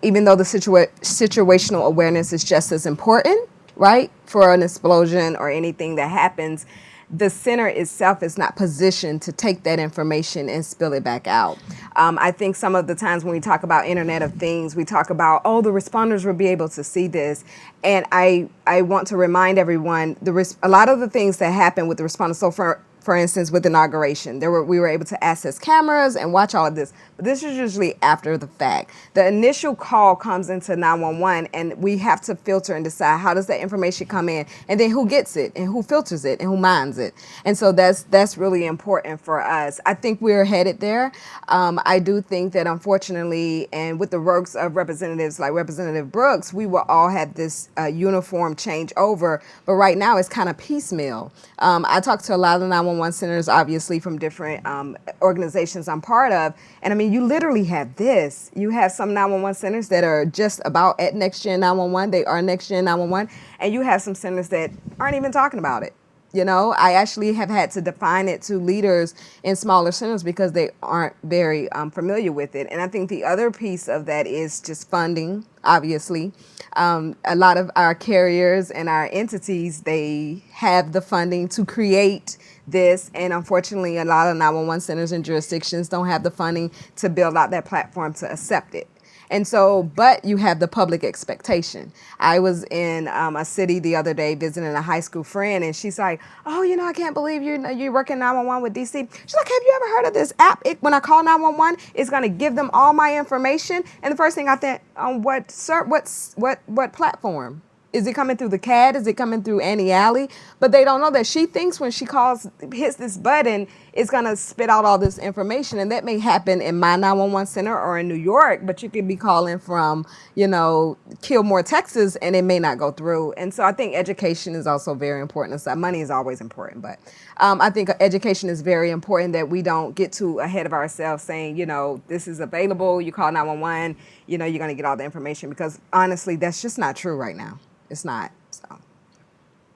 S6: even though the situational awareness is just as important, right, for an explosion or anything that happens, the center itself is not positioned to take that information and spill it back out. I think some of the times when we talk about Internet of Things, we talk about, oh, the responders will be able to see this. And I want to remind everyone, a lot of the things that happen with the responders, so for instance, with inauguration, we were able to access cameras and watch all of this, but this is usually after the fact. The initial call comes into 911, and we have to filter and decide how does that information come in, and then who gets it, and who filters it, and who mines it. And so that's really important for us. I think we're headed there. I do think that unfortunately, and with the works of representatives like Representative Brooks, we will all have this uniform change over, but right now it's kind of piecemeal. I talked to a lot of the 911 centers, obviously from different organizations I'm part of, and I mean, you literally have this. You have some 911 centers that are just about at Next Gen 911. They are Next Gen 911, and you have some centers that aren't even talking about it. You know, I actually have had to define it to leaders in smaller centers because they aren't very familiar with it. And I think the other piece of that is just funding, obviously. A lot of our carriers and our entities, they have the funding to create this. And unfortunately, a lot of 911 centers and jurisdictions don't have the funding to build out that platform to accept it. And so, but you have the public expectation. I was in a city the other day visiting a high school friend, and she's like, oh, you know, I can't believe you're working 911 with DC. She's like, have you ever heard of this app? When I call 911, it's going to give them all my information. And the first thing I think, on what platform? Is it coming through the CAD? Is it coming through Annie Alley? But they don't know that she thinks when she hits this button, it's going to spit out all this information. And that may happen in my 911 center or in New York, but you could be calling from, you know, Kilmore, Texas, and it may not go through. And so I think education is also very important. So money is always important, but I think education is very important, that we don't get too ahead of ourselves saying, you know, this is available, you call 911, you know, you're going to get all the information, because honestly, that's just not true right now. It's not. So.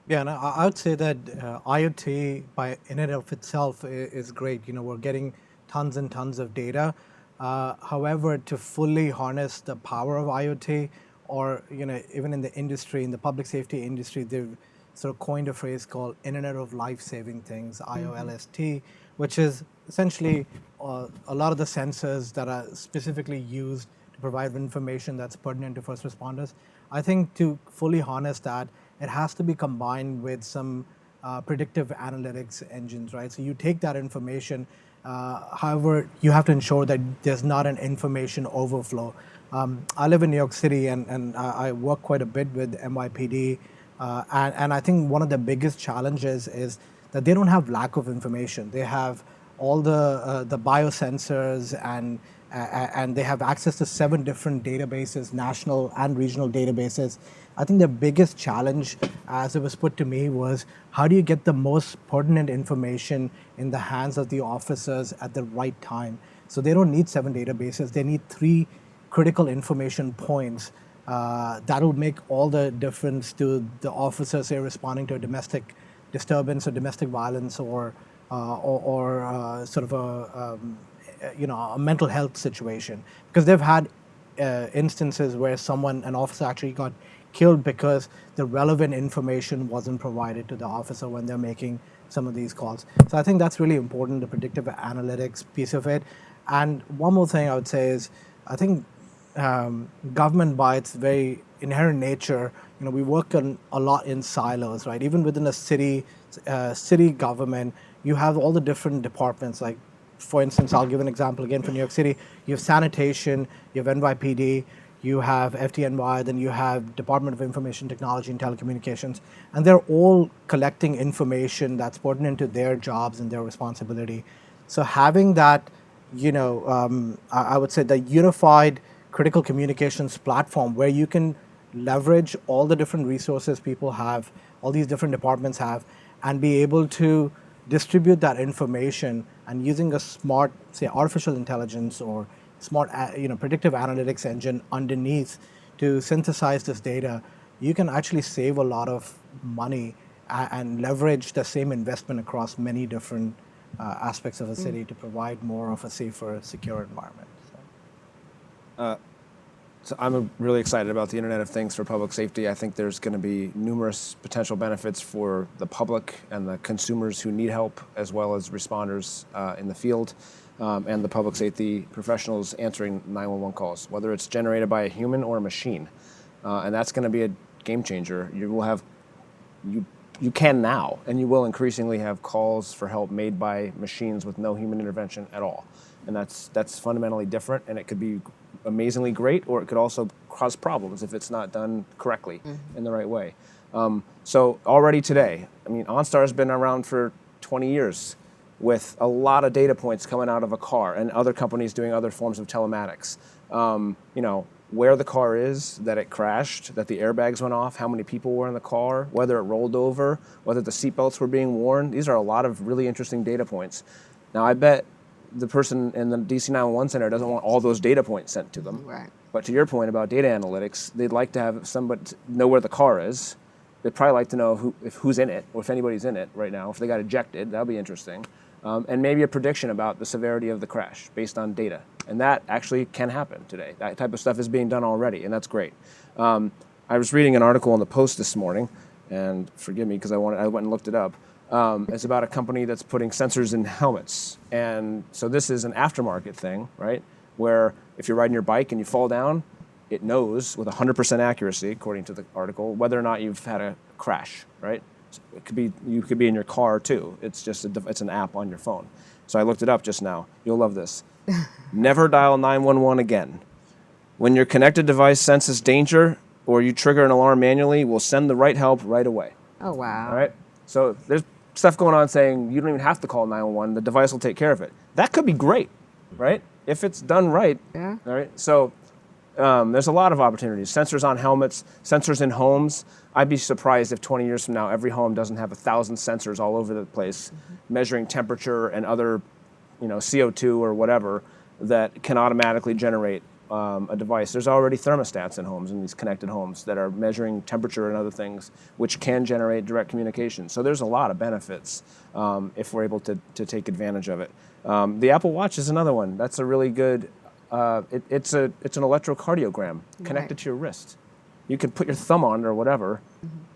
S7: Yeah, and I would say that IoT by in and of itself is great. You know, we're getting tons and tons of data. However, to fully harness the power of IoT, or you know, even in the industry, in the public safety industry, they've sort of coined a phrase called Internet of Life-Saving Things, IOLST, which is essentially a lot of the sensors that are specifically used to provide information that's pertinent to first responders. I think to fully harness that, it has to be combined with some predictive analytics engines, right? So you take that information, however, you have to ensure that there's not an information overflow. I live in New York City, and I work quite a bit with NYPD, and I think one of the biggest challenges is that they don't have lack of information. They have all the biosensors, and they have access to 7 different databases, national and regional databases. I think the biggest challenge, as it was put to me, was how do you get the most pertinent information in the hands of the officers at the right time? So they don't need 7 databases, they need 3 critical information points that'll make all the difference to the officers, say, responding to a domestic disturbance or domestic violence, or sort of a mental health situation, because they've had instances where an officer actually got killed because the relevant information wasn't provided to the officer when they're making some of these calls. So I think that's really important, the predictive analytics piece of it. And one more thing I would say is, I think government, by its very inherent nature, you know, we work a lot in silos, right? Even within a city government, you have all the different departments. Like, for instance, I'll give an example again for New York City. You have sanitation, you have NYPD, you have FDNY, then you have Department of Information Technology and Telecommunications, and they're all collecting information that's pertinent to their jobs and their responsibility. So having that, I would say the unified critical communications platform where you can leverage all the different resources people have, all these different departments have, and be able to distribute that information, and using a smart, say, artificial intelligence or smart, predictive analytics engine underneath to synthesize this data, you can actually save a lot of money and leverage the same investment across many different aspects of a city to provide more of a safer, secure environment.
S4: So I'm really excited about the Internet of Things for public safety. I think there's going to be numerous potential benefits for the public and the consumers who need help, as well as responders in the field and the public safety professionals answering 911 calls, whether it's generated by a human or a machine. And that's going to be a game changer. You will have, you can now, and you will increasingly have calls for help made by machines with no human intervention at all. And that's fundamentally different, and it could be amazingly great, or it could also cause problems if it's not done correctly in the right way. So already today, I mean, OnStar's been around for 20 years with a lot of data points coming out of a car, and other companies doing other forms of telematics. Where the car is, that it crashed, that the airbags went off, how many people were in the car, whether it rolled over, whether the seatbelts were being worn. These are a lot of really interesting data points. Now, I bet the person in the DC 911 center doesn't want all those data points sent to them.
S6: Right.
S4: But to your point about data analytics, they'd like to have somebody know where the car is. They'd probably like to know who's in it, or if anybody's in it right now. If they got ejected, that'd be interesting. And maybe a prediction about the severity of the crash based on data. And that actually can happen today. That type of stuff is being done already, and that's great. I was reading an article in the Post this morning, and forgive me because I went and looked it up. It's about a company that's putting sensors in helmets. And so this is an aftermarket thing, right? Where if you're riding your bike and you fall down, it knows with 100% accuracy, according to the article, whether or not you've had a crash, right? It could be, you could be in your car too. It's just it's an app on your phone. So I looked it up just now. You'll love this. Never dial 911 again. When your connected device senses danger or you trigger an alarm manually, we'll send the right help right away.
S6: Oh, wow.
S4: All right? So there's stuff going on saying you don't even have to call 911. The device will take care of it. That could be great, right? If it's done right.
S6: Yeah.
S4: All right? So there's a lot of opportunities. Sensors on helmets, sensors in homes. I'd be surprised if 20 years from now, every home doesn't have 1,000 sensors all over the place, measuring temperature and other, CO2 or whatever, that can automatically generate a device. There's already thermostats in homes, in these connected homes, that are measuring temperature and other things, which can generate direct communication. So there's a lot of benefits if we're able to take advantage of it. The Apple Watch is another one. That's a really good, it's an electrocardiogram connected to your wrist. You can put your thumb on it or whatever,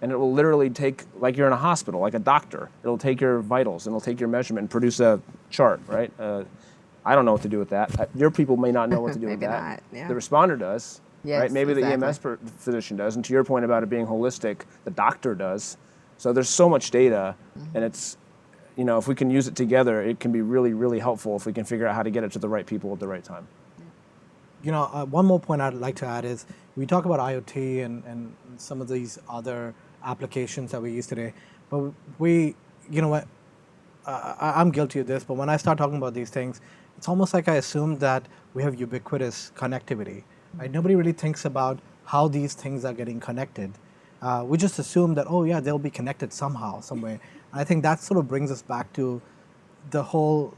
S4: and it will literally take, like you're in a hospital, like a doctor. It'll take your vitals, and it'll take your measurement and produce a chart, right? I don't know what to do with that. Your people may not know what to do with
S6: Maybe
S4: that.
S6: not, yeah.
S4: The responder does,
S6: Yes,
S4: right? Maybe
S6: exactly.
S4: the EMS physician does. And to your point about it being holistic, the doctor does. So there's so much data, and it's, if we can use it together, it can be really, really helpful if we can figure out how to get it to the right people at the right time.
S7: One more point I'd like to add is we talk about IoT and some of these other applications that we use today, but I'm guilty of this, but when I start talking about these things, it's almost like I assume that we have ubiquitous connectivity, right? Nobody really thinks about how these things are getting connected. We just assume that, oh yeah, they'll be connected somehow, some way. And I think that sort of brings us back to the whole,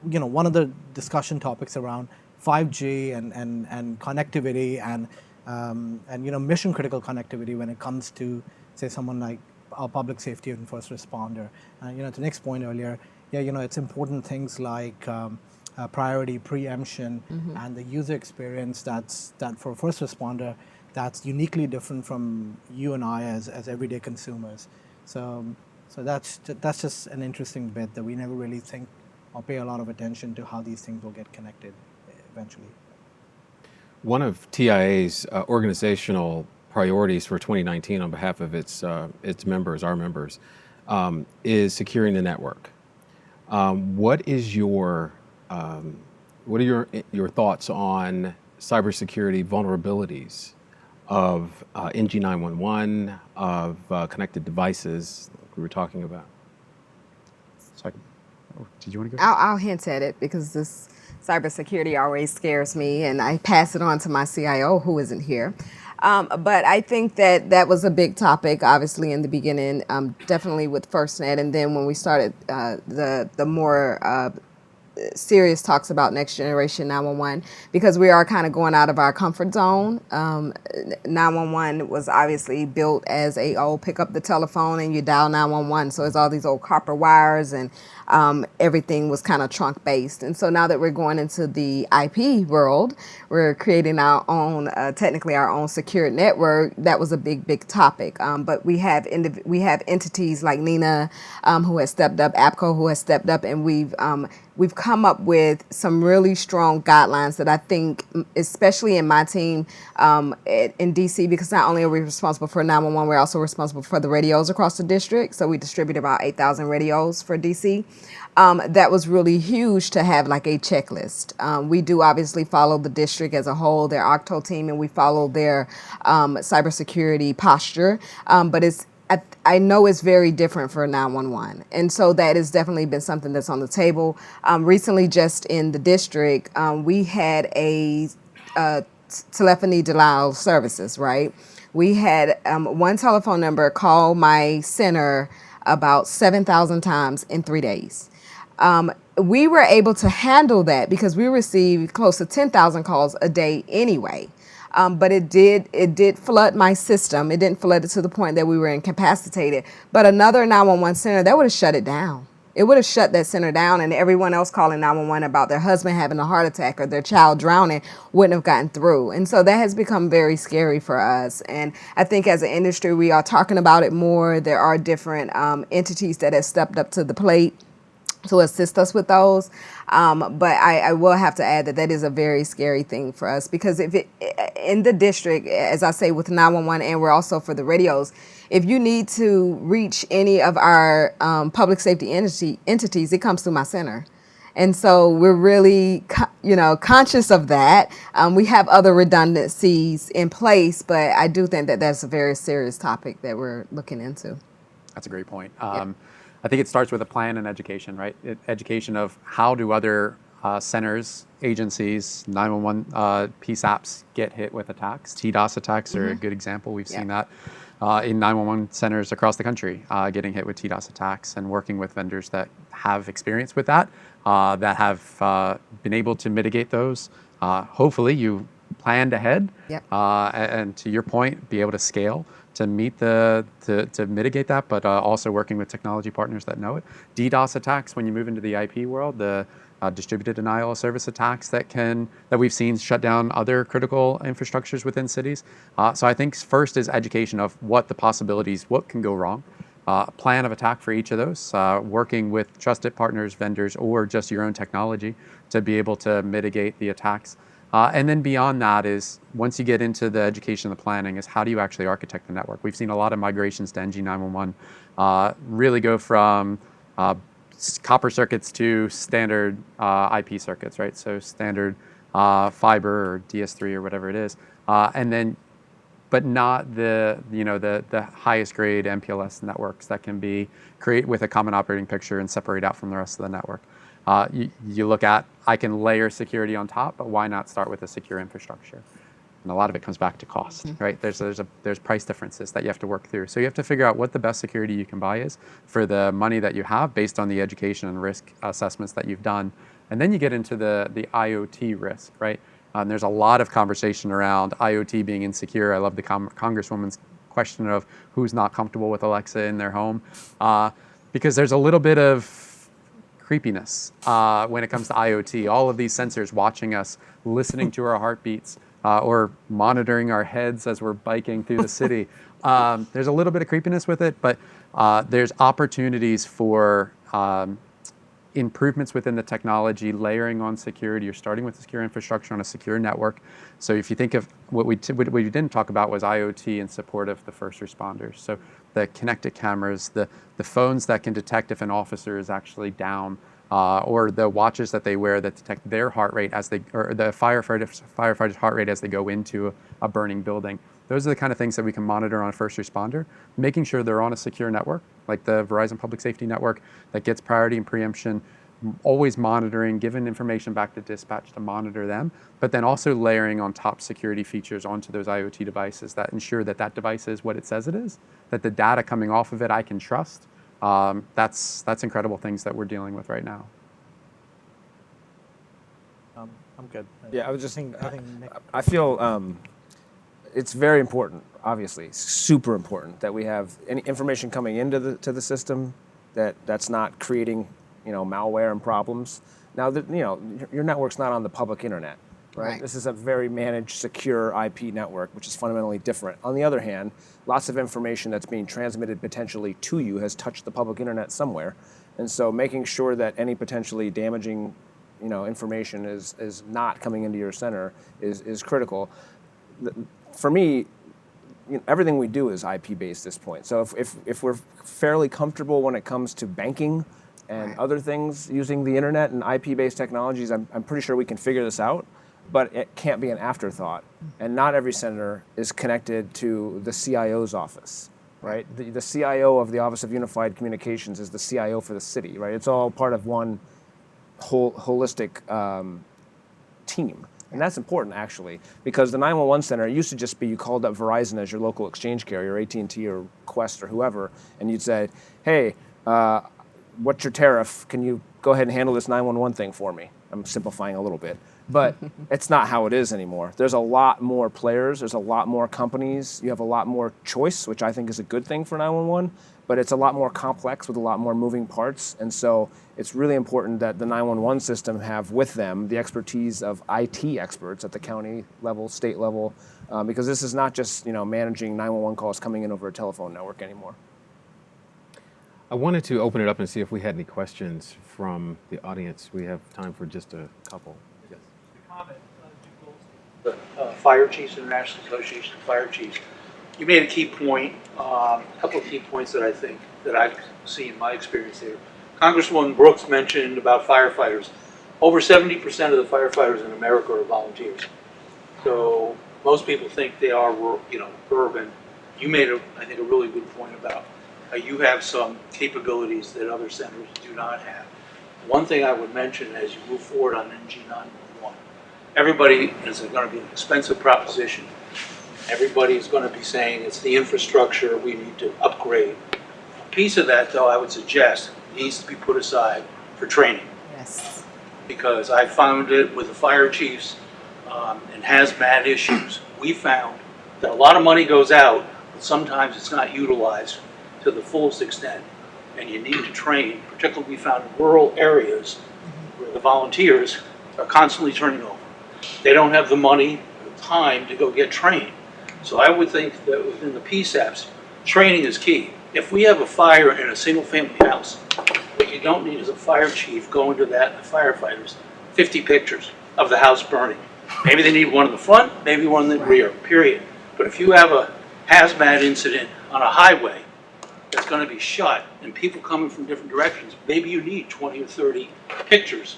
S7: one of the discussion topics around 5G and connectivity and mission critical connectivity when it comes to, say, someone like a public safety and first responder. To Nick's point earlier, it's important things like priority, preemption, and the user experience that for a first responder that's uniquely different from you and I as everyday consumers. So that's just an interesting bit that we never really think or pay a lot of attention to how these things will get connected eventually.
S3: One of TIA's organizational priorities for 2019 on behalf of its members, our members, is securing the network. What are your thoughts on cybersecurity vulnerabilities of NG911, of connected devices like we were talking about?
S5: So did you want to go?
S6: I'll hint at it because this cybersecurity always scares me, and I pass it on to my CIO who isn't here. But I think that that was a big topic, obviously, in the beginning, definitely with FirstNet, and then when we started the more serious talks about next generation 911, because we are kind of going out of our comfort zone. 911 was obviously built as pick up the telephone and you dial 911. So it's all these old copper wires, and everything was kind of trunk based. And so now that we're going into the IP world, we're creating our own, technically our own secure network. That was a big topic. But we have entities like Nina, who has stepped up, APCO, who has stepped up, and we've come up with some really strong guidelines that I think, especially in my team in DC, because not only are we responsible for 911, we're also responsible for the radios across the district. So we distribute about 8,000 radios for DC. That was really huge to have like a checklist. We do obviously follow the district as a whole, their OCTO team, and we follow their cybersecurity posture. But I know it's very different for 911. And so that has definitely been something that's on the table. Recently, just in the district, we had a telephony denial services, right? We had one telephone number call my center about 7,000 times in 3 days. We were able to handle that because we received close to 10,000 calls a day anyway. But it did flood my system. It didn't flood it to the point that we were incapacitated. But another 911 center, that would have shut it down. It would have shut that center down, and everyone else calling 911 about their husband having a heart attack or their child drowning wouldn't have gotten through. And so that has become very scary for us. And I think as an industry, we are talking about it more. There are different entities that have stepped up to the plate to assist us with those. But I will have to add that that is a very scary thing for us, because in the district, as I say, with 911, and we're also for the radios, if you need to reach any of our public safety entities, it comes through my center. And so we're really, conscious of that. We have other redundancies in place, but I do think that that's a very serious topic that we're looking into.
S5: That's a great point.
S6: Yep.
S5: I think it starts with a plan and education, right? Education of how do other centers, agencies, 911 PSAPs get hit with attacks. TDOS attacks are a good example. We've seen that in 911 centers across the country, getting hit with TDOS attacks, and working with vendors that have experience with that have been able to mitigate those. Hopefully you planned ahead, and to your point, be able to scale to meet to mitigate that, but also working with technology partners that know it. DDoS attacks, when you move into the IP world, the distributed denial of service attacks that we've seen shut down other critical infrastructures within cities. So I think first is education of what the possibilities, what can go wrong, plan of attack for each of those, working with trusted partners, vendors, or just your own technology to be able to mitigate the attacks. And then beyond that is, once you get into the education and the planning, is how do you actually architect the network? We've seen a lot of migrations to NG911 really go from copper circuits to standard IP circuits, right? So standard fiber or DS3 or whatever it is, and then, but not the highest grade MPLS networks that can create with a common operating picture and separate out from the rest of the network. You look at, I can layer security on top, but why not start with a secure infrastructure? And a lot of it comes back to cost, right? There's price differences that you have to work through. So you have to figure out what the best security you can buy is for the money that you have based on the education and risk assessments that you've done. And then you get into the IoT risk, right? There's a lot of conversation around IoT being insecure. I love the Congresswoman's question of who's not comfortable with Alexa in their home, because there's a little bit of creepiness when it comes to IoT. All of these sensors watching us, listening to our heartbeats, or monitoring our heads as we're biking through the city. There's a little bit of creepiness with it, but there's opportunities for improvements within the technology, layering on security. You're starting with a secure infrastructure on a secure network. So if you think of what we didn't talk about was IoT in support of the first responders. So the connected cameras, the phones that can detect if an officer is actually down, or the watches that they wear that detect their heart rate as they, or the firefighters' heart rate as they go into a burning building. Those are the kind of things that we can monitor on a first responder, making sure they're on a secure network, like the Verizon Public Safety Network that gets priority and preemption, always monitoring, giving information back to dispatch to monitor them, but then also layering on top security features onto those IoT devices that ensure that that device is what it says it is, that the data coming off of it I can trust. That's incredible things that we're dealing with right now.
S7: I'm good.
S4: Yeah, I was just
S7: I think Nick,
S4: I feel it's very important, obviously, super important that we have any information coming into the system that's not creating, malware and problems. Now, your network's not on the public internet, right? This is a very managed, secure IP network, which is fundamentally different. On the other hand, lots of information that's being transmitted potentially to you has touched the public internet somewhere. And so making sure that any potentially damaging, information is not coming into your center is critical. For me, everything we do is IP-based at this point. So if we're fairly comfortable when it comes to banking and other things using the internet and IP-based technologies, I'm pretty sure we can figure this out, but it can't be an afterthought. And not every center is connected to the CIO's office, right? The CIO of the Office of Unified Communications is the CIO for the city, right? It's all part of one holistic team. And that's important, actually, because the 911 center used to just be you called up Verizon as your local exchange carrier, AT&T or Qwest or whoever, and you'd say, hey, what's your tariff? Can you go ahead and handle this 911 thing for me? I'm simplifying a little bit. But it's not how it is anymore. There's a lot more players. There's a lot more companies. You have a lot more choice, which I think is a good thing for 911. But it's a lot more complex with a lot more moving parts. And so it's really important that the 911 system have with them the expertise of IT experts at the county level, state level, because this is not just managing 911 calls coming in over a telephone network anymore.
S3: I wanted to open it up and see if we had any questions from the audience. We have time for just a couple. Yes.
S8: Comment, Jim Goldstein, Fire Chiefs International Association of Fire Chiefs. You made a key point, a couple of key points that I think that I've seen in my experience here. Congresswoman Brooks mentioned about firefighters. Over 70% of the firefighters in America are volunteers. So most people think they are, urban. You made, I think, a really good point about how you have some capabilities that other centers do not have. One thing I would mention as you move forward on NG911, everybody is going to be an expensive proposition. Everybody is going to be saying it's the infrastructure we need to upgrade. A piece of that, though, I would suggest needs to be put aside for training.
S6: Yes.
S8: Because I found it with the fire chiefs and hazmat issues, we found that a lot of money goes out, but sometimes it's not utilized to the fullest extent. And you need to train, particularly we found in rural areas where the volunteers are constantly turning over. They don't have the money or time to go get trained. So I would think that within the PSAPs, training is key. If we have a fire in a single family house, what you don't need is a fire chief going to that, the firefighters, 50 pictures of the house burning. Maybe they need one in the front, maybe one in the rear, period. But if you have a hazmat incident on a highway that's going to be shut and people coming from different directions, maybe you need 20 or 30 pictures.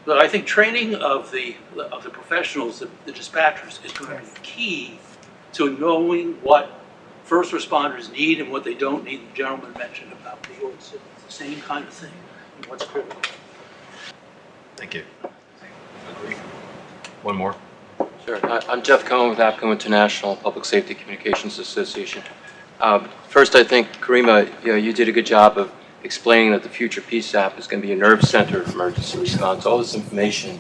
S8: But I think training of the professionals, the dispatchers, is going to be key to knowing what first responders need and what they don't need. The gentleman mentioned about the old system. It's the same kind of thing and what's critical.
S3: Thank you. One more.
S9: Sure. I'm Jeff Cohen with APCO International, Public Safety Communications Association. First, I think, Karima, you did a good job of explaining that the future PSAP is going to be a nerve center of emergency response. All this information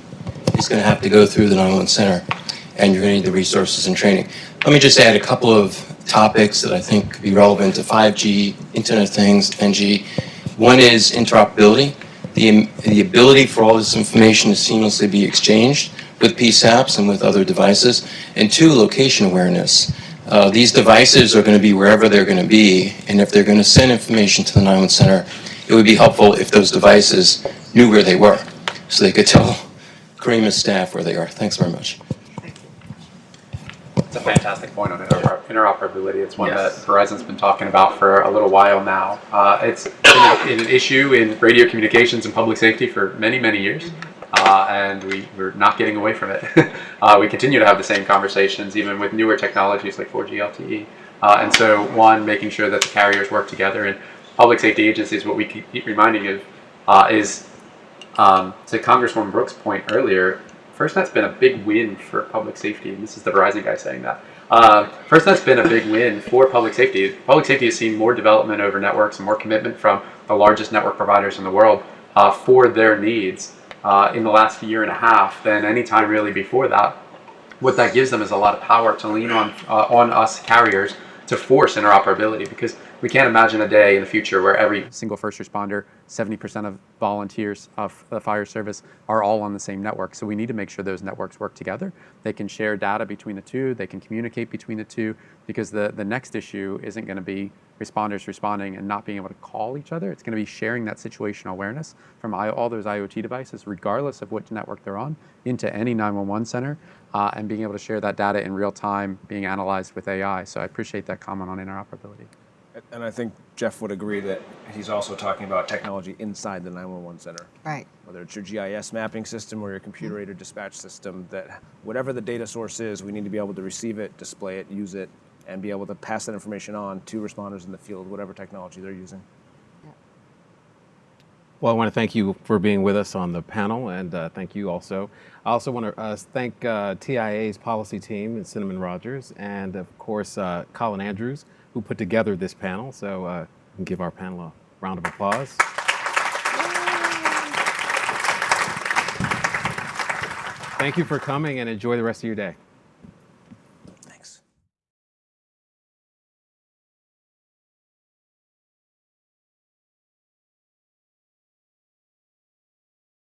S9: is going to have to go through the 911 center, and you're going to need the resources and training. Let me just add a couple of topics that I think could be relevant to 5G, Internet of Things, NG. One is interoperability, the ability for all this information to seamlessly be exchanged with PSAPs and with other devices. And two, location awareness. These devices are going to be wherever they're going to be, and if they're going to send information to the 911 center, it would be helpful if those devices knew where they were, so they could tell Karima's staff where they are. Thanks very much.
S5: It's a fantastic point on interoperability. It's one
S1: Yes.
S5: that Verizon's been talking about for a little while now. It's been an issue in radio communications and public safety for many, many years, and we're not getting away from it. We continue to have the same conversations, even with newer technologies like 4G LTE. And so, one, making sure that the carriers work together, and public safety agencies, what we keep reminding of is, to Congresswoman Brooks' point earlier, FirstNet's been a big win for public safety, and this is the Verizon guy saying that. FirstNet's been a big win for public safety. Public safety has seen more development over networks and more commitment from the largest network providers in the world for their needs in the last year and a half than any time really before that. What that gives them is a lot of power to lean on us carriers to force interoperability, because we can't imagine a day in the future where every single first responder, 70% of volunteers of the fire service are all on the same network. So we need to make sure those networks work together. They can share data between the two. They can communicate between the two, because the next issue isn't going to be responders responding and not being able to call each other. It's going to be sharing that situational awareness from all those IoT devices, regardless of which network they're on, into any 911 center, and being able to share that data in real time, being analyzed with AI. So I appreciate that comment on interoperability.
S4: And I think Jeff would agree that he's also talking about technology inside the 911 center.
S6: Right.
S4: Whether it's your GIS mapping system or your computer-aided dispatch system, that whatever the data source is, we need to be able to receive it, display it, use it, and be able to pass that information on to responders in the field, whatever technology they're using.
S3: Well, I want to thank you for being with us on the panel, and thank you also. I also want to thank TIA's policy team and Cinnamon Rogers, and of course Colin Andrews, who put together this panel. So we can give our panel a round of applause. Thank you for coming, and enjoy the rest of your day.